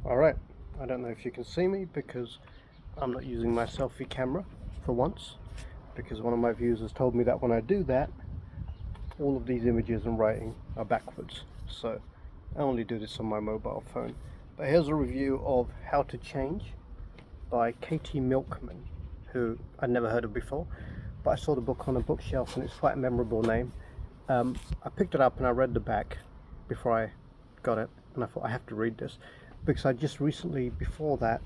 Alright, I don't know if you can see me because I'm not using my selfie camera for once, because one of my viewers has told me that when I do that, all of these images and writing are backwards. So I only do this on my mobile phone. But here's a review of How to Change by Katy Milkman, who I'd never heard of before, but I saw the book on a bookshelf and it's quite a memorable name. I picked it up and I read the back before I got it, and I thought I have to read this because I just recently, before that,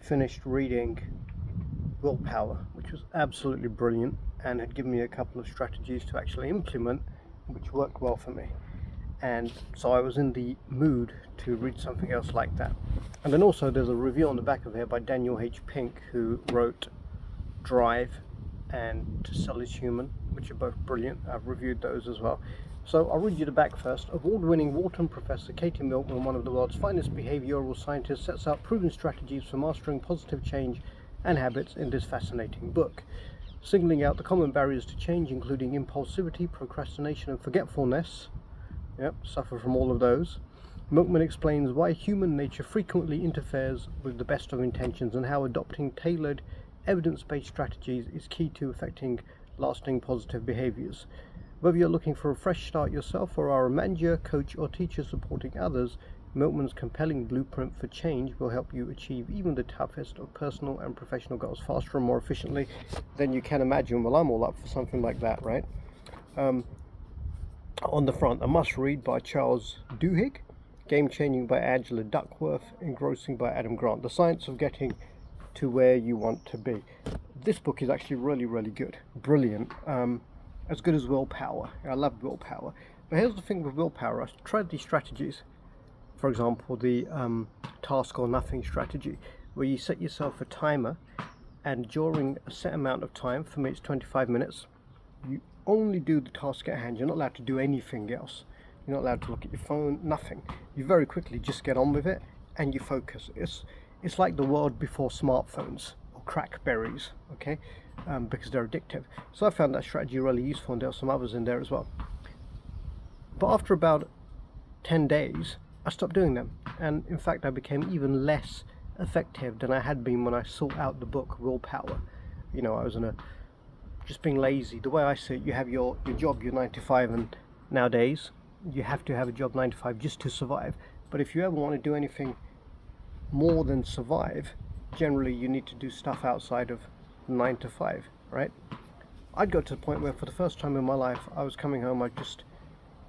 finished reading Willpower, which was absolutely brilliant and had given me a couple of strategies to actually implement which worked well for me. And so I was in the mood to read something else like that. And then also there's a review on the back of here by Daniel H. Pink, who wrote Drive and To Sell Is Human, which are both brilliant. I've reviewed those as well. So I'll read you the back first. Award-winning Wharton professor Katy Milkman, one of the world's finest behavioral scientists, sets out proven strategies for mastering positive change and habits in this fascinating book. Singling out the common barriers to change, including impulsivity, procrastination and forgetfulness. Suffer from all of those. Milkman explains why human nature frequently interferes with the best of intentions and how adopting tailored, evidence-based strategies is key to affecting lasting positive behaviors. Whether you're looking for a fresh start yourself or are a manager, coach or teacher supporting others, Milkman's compelling blueprint for change will help you achieve even the toughest of personal and professional goals faster and more efficiently than you can imagine. Well, I'm all up for something like that, right? On the front, a must-read by Charles Duhigg, Game-Changing by Angela Duckworth, Engrossing by Adam Grant, The Science of Getting to Where You Want to Be. This book is actually really, really good. Brilliant. As good as Willpower. I love Willpower. But here's the thing with Willpower. I tried these strategies. For example, the task or nothing strategy, where you set yourself a timer and during a set amount of time, for me it's 25 minutes, you only do the task at hand. You're not allowed to do anything else. You're not allowed to look at your phone, nothing. You very quickly just get on with it and you focus. It's like the world before smartphones or crackberries, okay? Because they're addictive. So I found that strategy really useful, and there are some others in there as well. But after about 10 days, I stopped doing them. And in fact, I became even less effective than I had been when I sought out the book Willpower. You know, I was just being lazy. The way I see it, you have your job, your 9 to 5, and nowadays you have to have a job 9 to 5 just to survive. But if you ever want to do anything more than survive, generally you need to do stuff outside of 9 to 5, right? I'd got to the point where for the first time in my life I was coming home, I just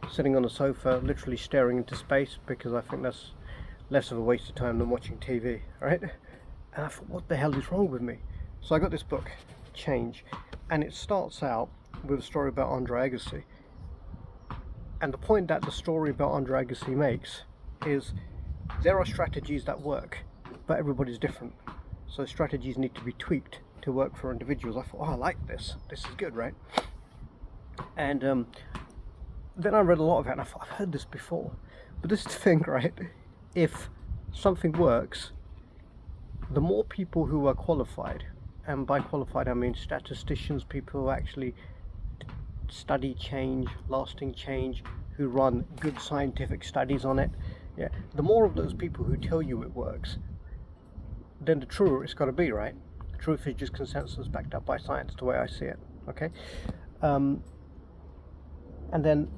sitting on the sofa literally staring into space, because I think that's less of a waste of time than watching TV, right? And I thought, what the hell is wrong with me? So I got this book, Change, and it starts out with a story about Andre Agassi. And the point that the story about Andre Agassi makes is there are strategies that work, but everybody's different. So strategies need to be tweaked to work for individuals. I thought, oh, I like this. This is good, right? And then I read a lot of it and I thought, I've heard this before. But this is the thing, right? If something works, the more people who are qualified, and by qualified I mean statisticians, people who actually study change, lasting change, who run good scientific studies on it, the more of those people who tell you it works, then the truer it's got to be, right? Truth is just consensus backed up by science, the way I see it, okay? And then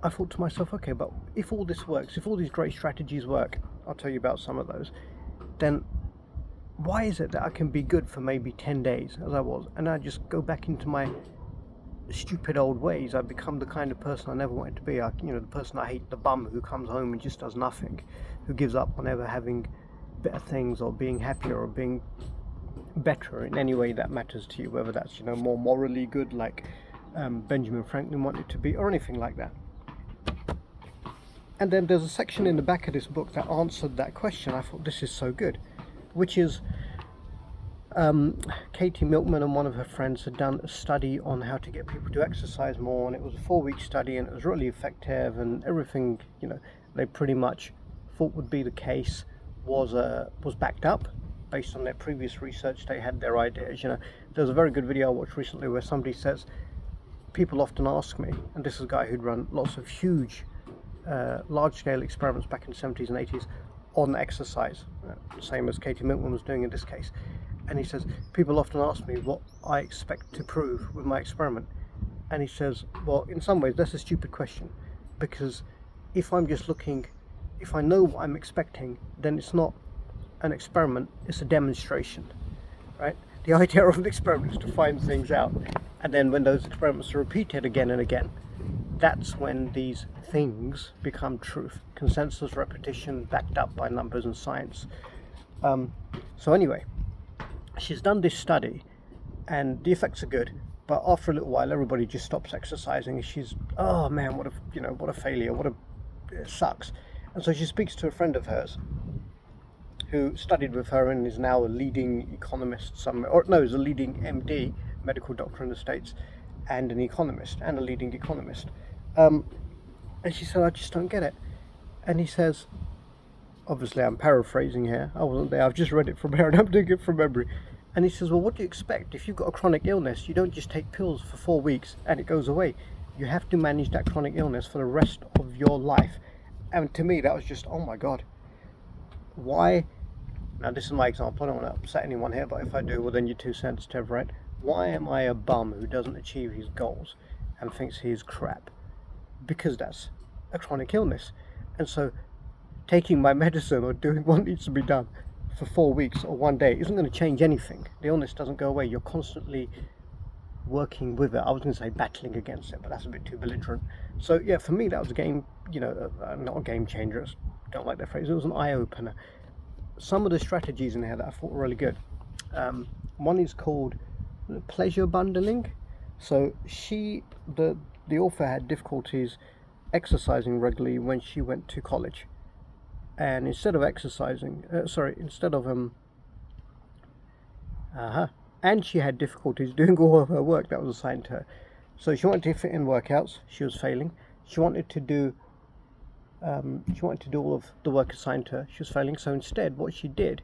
I thought to myself, okay, but if all this works, if all these great strategies work, I'll tell you about some of those, then why is it that I can be good for maybe 10 days, as I was, and I just go back into my stupid old ways? I become the kind of person I never wanted to be. The person I hate, the bum who comes home and just does nothing, who gives up on ever having better things or being happier or being better in any way that matters to you, whether that's more morally good like Benjamin Franklin wanted to be, or anything like that. And then there's a section in the back of this book that answered that question. I thought, this is so good, which is Katy Milkman and one of her friends had done a study on how to get people to exercise more, and it was a 4-week study and it was really effective, and everything they pretty much thought would be the case was backed up based on their previous research. They had their ideas. There's a very good video I watched recently where somebody says, people often ask me, and this is a guy who'd run lots of huge large-scale experiments back in the 70s and 80s on exercise, same as Katy Milkman was doing in this case. And he says, people often ask me what I expect to prove with my experiment. And he says, well, in some ways that's a stupid question, because if I'm just looking, if I know what I'm expecting, then it's not an experiment, it's a demonstration, right? The idea of an experiment is to find things out, and then when those experiments are repeated again and again, that's when these things become truth. Consensus repetition backed up by numbers and science. So anyway, she's done this study and the effects are good, but after a little while everybody just stops exercising. She's, oh man, what a failure, it sucks. And so she speaks to a friend of hers who studied with her and is now a leading economist somewhere, or no, is a leading MD, medical doctor in the States, and an economist, and a leading economist. And she said, I just don't get it. And he says, obviously I'm paraphrasing here, I wasn't there, I've just read it from here and I'm doing it from memory. And he says, well, what do you expect? If you've got a chronic illness, you don't just take pills for 4 weeks and it goes away. You have to manage that chronic illness for the rest of your life. And to me, that was just, oh my God. Why? Now, this is my example. I don't want to upset anyone here, but if I do, well, then you're too sensitive, right? Why am I a bum who doesn't achieve his goals and thinks he is crap? Because that's a chronic illness. And so taking my medicine or doing what needs to be done for 4 weeks or 1 day isn't going to change anything. The illness doesn't go away. You're constantly working with it. I was going to say battling against it, but that's a bit too belligerent. So yeah, for me that was a game, not a game changer. I don't like that phrase. It was an eye-opener. Some of the strategies in here that I thought were really good. One is called pleasure bundling. So the author had difficulties exercising regularly when she went to college, and instead of and she had difficulties doing all of her work that was assigned to her. So she wanted to fit in workouts, she was failing. She wanted to do all of the work assigned to her, she was failing. So instead, what she did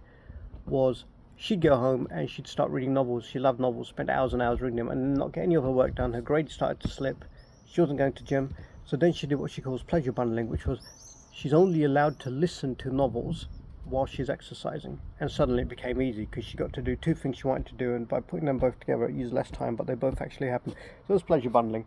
was she'd go home and she'd start reading novels. She loved novels, spent hours and hours reading them, and not get any of her work done. Her grades started to slip. She wasn't going to gym. So then she did what she calls pleasure bundling, which was she's only allowed to listen to novels while she's exercising. And suddenly it became easy because she got to do two things she wanted to do, and by putting them both together it used less time, but they both actually happened. So it was pleasure bundling.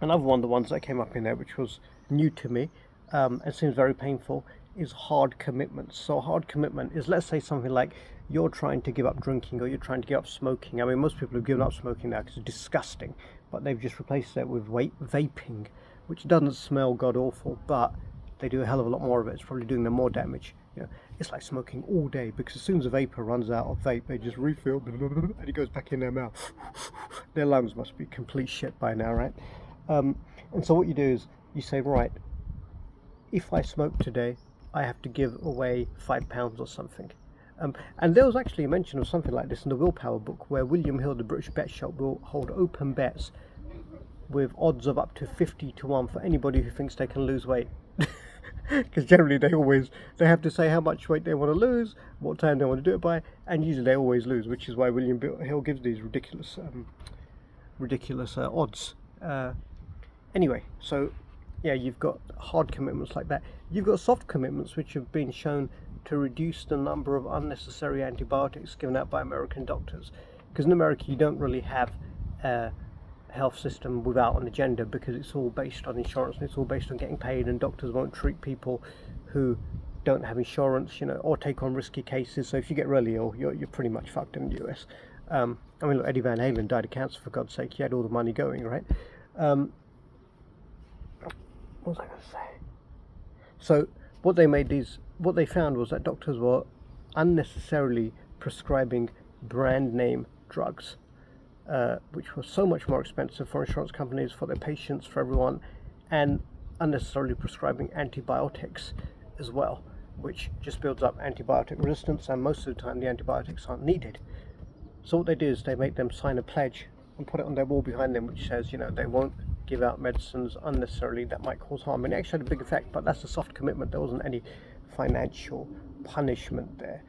Another one, the ones that came up in there, which was new to me, and seems very painful, is hard commitments. So hard commitment is, let's say something like you're trying to give up drinking or you're trying to give up smoking. I mean, most people have given up smoking now because it's disgusting, but they've just replaced it with vaping, which doesn't smell god awful, but they do a hell of a lot more of it. It's probably doing them more damage. It's like smoking all day, because as soon as a vapor runs out of vape, they just refill and it goes back in their mouth. Their lungs must be complete shit by now, right? And so what you do is you say, right, if I smoke today, I have to give away £5 or something. And there was actually a mention of something like this in the Willpower book, where William Hill, the British bet shop, will hold open bets with odds of up to 50 to 1 for anybody who thinks they can lose weight. Because generally they have to say how much weight they want to lose, what time they want to do it by, and usually they always lose, which is why William Hill gives these ridiculous odds. Anyway, so yeah, you've got hard commitments like that. You've got soft commitments, which have been shown to reduce the number of unnecessary antibiotics given out by American doctors. Because in America you don't really have a health system without an agenda, because it's all based on insurance and it's all based on getting paid, and doctors won't treat people who don't have insurance, or take on risky cases. So if you get really ill, you're pretty much fucked in the US. I mean, look, Eddie Van Halen died of cancer, for God's sake. He had all the money going, right? What was I going to say? So what they found was that doctors were unnecessarily prescribing brand name drugs, which were so much more expensive for insurance companies, for their patients, for everyone, and unnecessarily prescribing antibiotics as well, which just builds up antibiotic resistance, and most of the time the antibiotics aren't needed. So what they do is they make them sign a pledge and put it on their wall behind them, which says, they won't give out medicines unnecessarily that might cause harm. And it actually had a big effect, but that's a soft commitment. There wasn't any financial punishment there.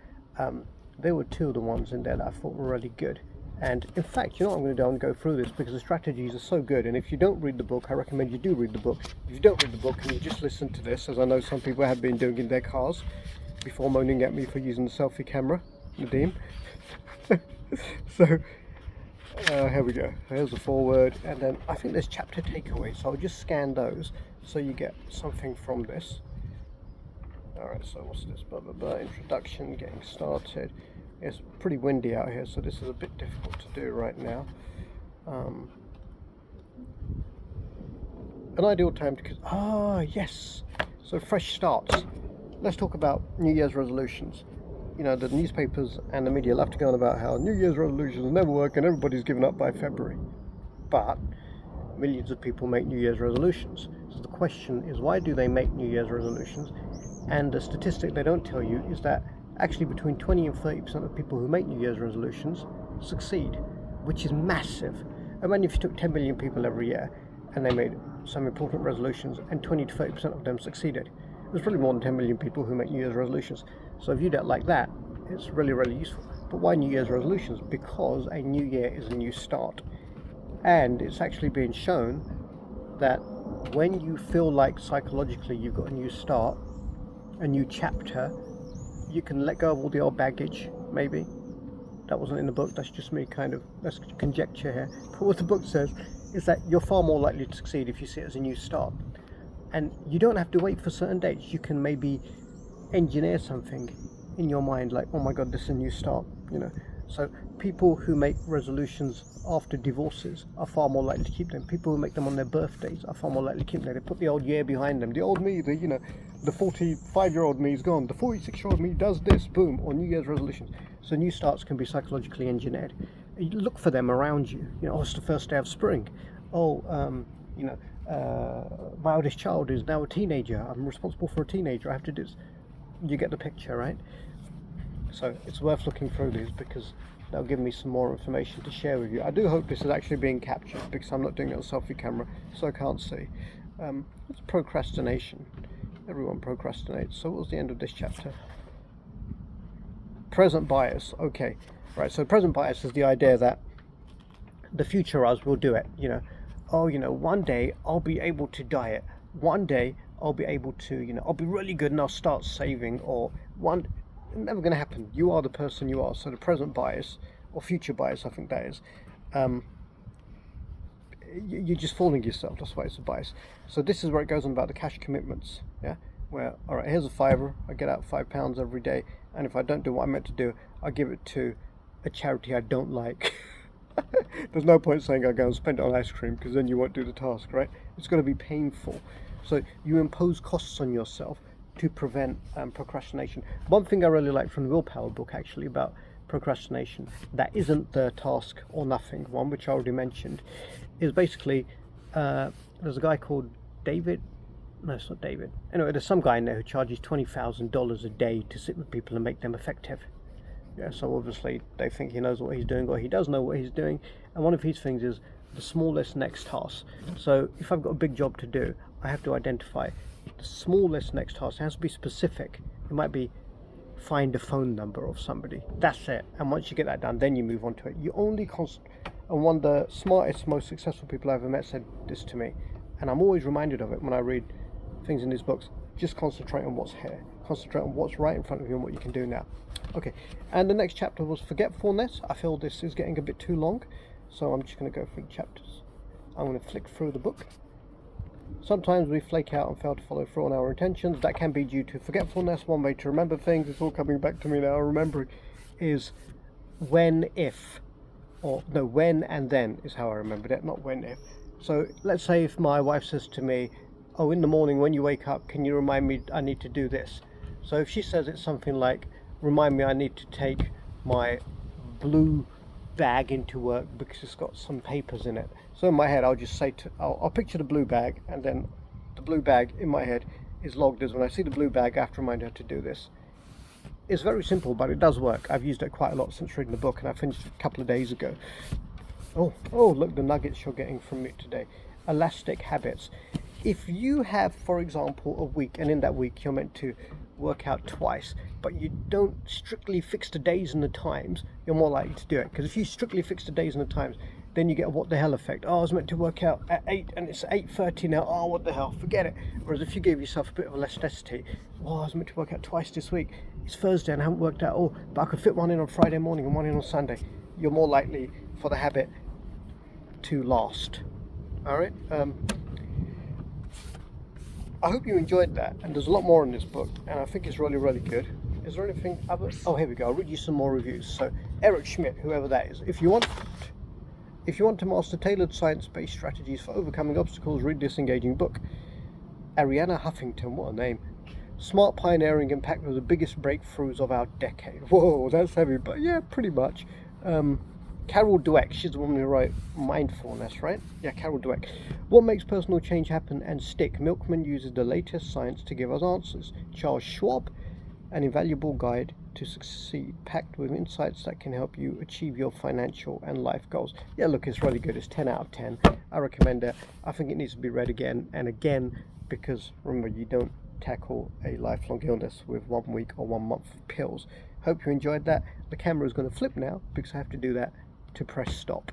There were two of the ones in there that I thought were really good. And in fact, what I'm going to do? I'm going to go through this because the strategies are so good. And if you don't read the book, I recommend you do read the book. If you don't read the book and you just listen to this, as I know some people have been doing in their cars, before moaning at me for using the selfie camera, Nadeem. So here we go. Here's the foreword, and then I think there's chapter takeaways, so I'll just scan those so you get something from this. Alright, so what's this? Blah blah blah. Introduction, getting started. It's pretty windy out here, so this is a bit difficult to do right now. An ideal time to... yes! So fresh starts. Let's talk about New Year's resolutions. You know, the newspapers and the media love to go on about how New Year's resolutions never work and everybody's given up by February. But millions of people make New Year's resolutions. So the question is, why do they make New Year's resolutions? And the statistic they don't tell you is that actually between 20 and 30% of people who make New Year's resolutions succeed, which is massive. Imagine if you took 10 million people every year and they made some important resolutions and 20 to 30% of them succeeded. There's probably more than 10 million people who make New Year's resolutions. So if you do it like that, it's really, really useful. But why New Year's resolutions? Because a new year is a new start. And it's actually being shown that when you feel like psychologically you've got a new start, a new chapter, you can let go of all the old baggage, maybe. That wasn't in the book, that's just me that's conjecture here. But what the book says is that you're far more likely to succeed if you see it as a new start. And you don't have to wait for certain dates. You can maybe engineer something in your mind like, oh my god, this is a new start, you know. So people who make resolutions after divorces are far more likely to keep them. People who make them on their birthdays are far more likely to keep them. They put the old year behind them. The old me, the 45-year-old me is gone. The 46-year-old me does this, boom, or New Year's resolutions. So new starts can be psychologically engineered. You look for them around you. You know, oh, it's the first day of spring. Oh, my oldest child is now a teenager. I'm responsible for a teenager. I have to do this. You get the picture, right? So it's worth looking through these because they'll give me some more information to share with you. I do hope this is actually being captured because I'm not doing it on selfie camera, so I can't see. It's procrastination. Everyone procrastinates. So what was the end of this chapter? Present bias. Okay, right. So present bias is the idea that the future us will do it. You know, oh, you know, one day I'll be able to diet. One day I'll be able to, you know, I'll be really good and I'll start saving. Or never going to happen. You are the person you are. So the present bias or future bias, I think that is, you're just fooling yourself. That's why it's a bias. So this is where it goes on about the cash commitments. Yeah, where, all right, here's a £5. I get out £5 every day, and if I don't do what I'm meant to do, I give it to a charity I don't like. There's no point saying I go and spend it on ice cream because then you won't do the task, right? It's going to be painful. So you impose costs on yourself to prevent procrastination. One thing I really like from the Willpower book actually about procrastination that isn't the task or nothing one, which I already mentioned, is basically there's a guy called David. No, it's not David. Anyway, there's some guy in there who charges $20,000 a day to sit with people and make them effective. Yeah, so obviously they think he knows what he's doing, or he does know what he's doing. And one of his things is the smallest next task. So if I've got a big job to do, I have to identify the smallest next task. It has to be specific. It might be find a phone number of somebody. That's it. And once you get that done, then you move on to it. You only concentrate. And one of the smartest, most successful people I've ever met said this to me, and I'm always reminded of it when I read things in these books. Just concentrate on what's here. Concentrate on what's right in front of you and what you can do now. Okay, and the next chapter was forgetfulness. I feel this is getting a bit too long, so I'm just going to go through the chapters. I'm going to flick through the book. Sometimes we flake out and fail to follow through on our intentions. That can be due to forgetfulness. One way to remember things, it's all coming back to me now, remembering, is when, if. Or, no, when and then is how I remembered it, not when, if. So, let's say if my wife says to me, oh, in the morning when you wake up, can you remind me I need to do this? So if she says it's something like, remind me I need to take my blue bag into work because it's got some papers in it. So in my head, I'll just say, I'll picture the blue bag, and then the blue bag in my head is logged as when I see the blue bag, I have to remind her to do this. It's very simple, but it does work. I've used it quite a lot since reading the book, and I finished it a couple of days ago. Oh, look, the nuggets you're getting from me today. Elastic habits. If you have, for example, a week, and in that week you're meant to work out twice, but you don't strictly fix the days and the times, you're more likely to do it. Because if you strictly fix the days and the times, then you get a what the hell effect. Oh, I was meant to work out at 8 and it's 8:30 now. Oh, what the hell, forget it. Whereas if you gave yourself a bit of elasticity, oh, I was meant to work out twice this week. It's Thursday and I haven't worked out all, but I could fit one in on Friday morning and one in on Sunday. You're more likely for the habit to last. All right. I hope you enjoyed that, and there's a lot more in this book, and I think it's really, really good. Is there anything other? Oh, here we go. I'll read you some more reviews. So, Eric Schmidt, whoever that is, if you want to master tailored science-based strategies for overcoming obstacles, read this engaging book. Arianna Huffington, what a name. Smart, pioneering, and packed with the biggest breakthroughs of our decade. Whoa, that's heavy, but yeah, pretty much. Carol Dweck, she's the woman who wrote Mindfulness, right? Yeah, Carol Dweck. What makes personal change happen and stick? Milkman uses the latest science to give us answers. Charles Schwab, an invaluable guide to succeed, packed with insights that can help you achieve your financial and life goals. Yeah, look, it's really good. It's 10 out of 10. I recommend it. I think it needs to be read again and again, because remember, you don't tackle a lifelong illness with 1 week or 1 month of pills. Hope you enjoyed that. The camera is going to flip now because I have to do that to press stop.